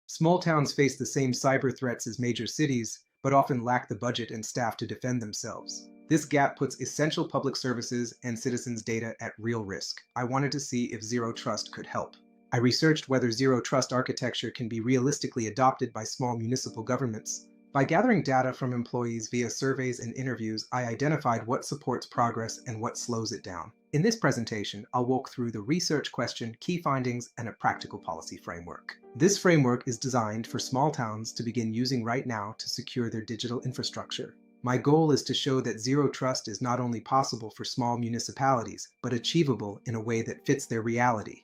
Small towns face the same cyber threats as major cities, but often lack the budget and staff to defend themselves. This gap puts essential public services and citizens' data at real risk. I wanted to see if Zero Trust could help. I researched whether Zero Trust architecture can be realistically adopted by small municipal governments. By gathering data from employees via surveys and interviews, I identified what supports progress and what slows it down. In this presentation, I'll walk through the research question, key findings, and a practical policy framework. This framework is designed for small towns to begin using right now to secure their digital infrastructure. My goal is to show that Zero Trust is not only possible for small municipalities, but achievable in a way that fits their reality.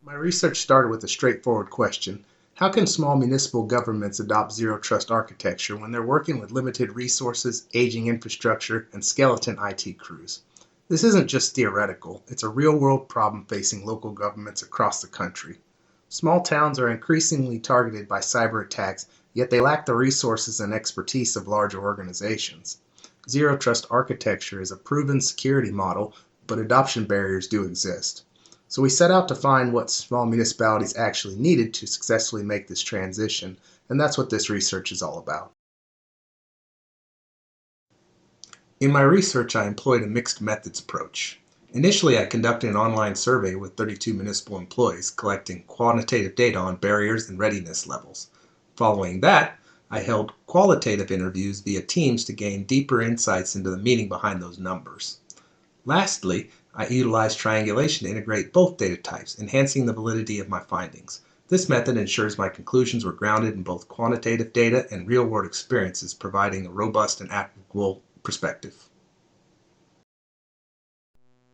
My research started with a straightforward question. How can small municipal governments adopt zero trust architecture when they're working with limited resources, aging infrastructure, and skeleton IT crews? This isn't just theoretical, it's a real-world problem facing local governments across the country. Small towns are increasingly targeted by cyber attacks, yet they lack the resources and expertise of larger organizations. Zero trust architecture is a proven security model, but adoption barriers do exist. So we set out to find what small municipalities actually needed to successfully make this transition, and that's what this research is all about. In my research, I employed a mixed methods approach. Initially, I conducted an online survey with 32 municipal employees, collecting quantitative data on barriers and readiness levels. Following that, I held qualitative interviews via Teams to gain deeper insights into the meaning behind those numbers. Lastly, I utilized triangulation to integrate both data types, enhancing the validity of my findings. This method ensures my conclusions were grounded in both quantitative data and real-world experiences, providing a robust and applicable perspective.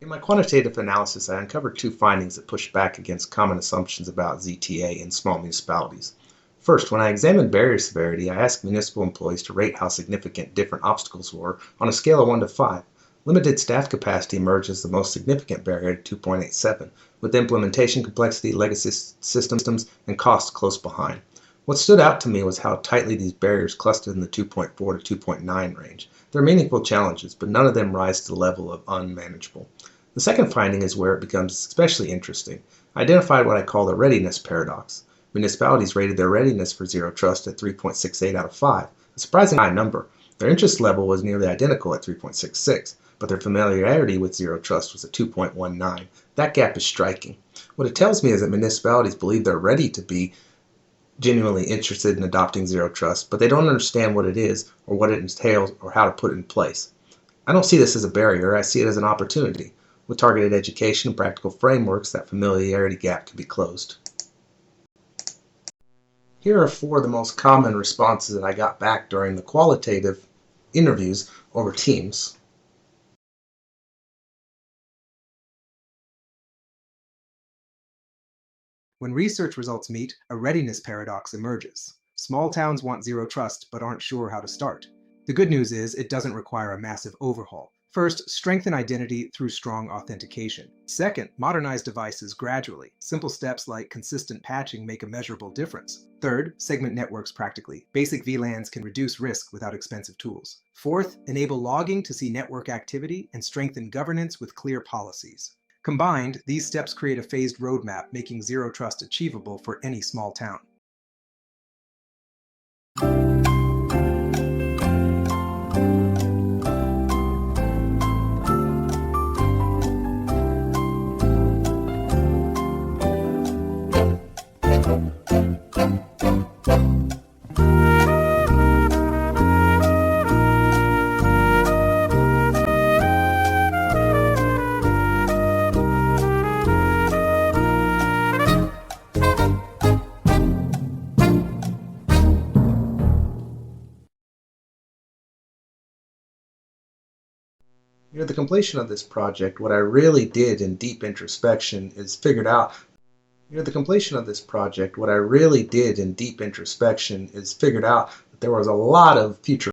In my quantitative analysis, I uncovered two findings that pushed back against common assumptions about ZTA in small municipalities. First, when I examined barrier severity, I asked municipal employees to rate how significant different obstacles were on a scale of 1 to 5. Limited staff capacity emerged as the most significant barrier at 2.87, with implementation complexity, legacy systems, and costs close behind. What stood out to me was how tightly these barriers clustered in the 2.4 to 2.9 range. They're meaningful challenges, but none of them rise to the level of unmanageable. The second finding is where it becomes especially interesting. I identified what I call the readiness paradox. Municipalities rated their readiness for zero trust at 3.68 out of 5, a surprisingly high number. Their interest level was nearly identical at 3.66. But their familiarity with zero trust was at 2.19. That gap is striking. What it tells me is that municipalities believe they're ready to be genuinely interested in adopting zero trust, but they don't understand what it is or what it entails or how to put it in place. I don't see this as a barrier, I see it as an opportunity. With targeted education and practical frameworks, that familiarity gap can be closed. Here are 4 of the most common responses that I got back during the qualitative interviews over Teams. When research results meet, a readiness paradox emerges. Small towns want zero trust but aren't sure how to start. The good news is it doesn't require a massive overhaul. First, strengthen identity through strong authentication. Second, modernize devices gradually. Simple steps like consistent patching make a measurable difference. Third, segment networks practically. Basic VLANs can reduce risk without expensive tools. Fourth, enable logging to see network activity and strengthen governance with clear policies. Combined, these steps create a phased roadmap, making zero trust achievable for any small town. Near the completion of this project, what I really did in deep introspection is figured out that there was a lot of future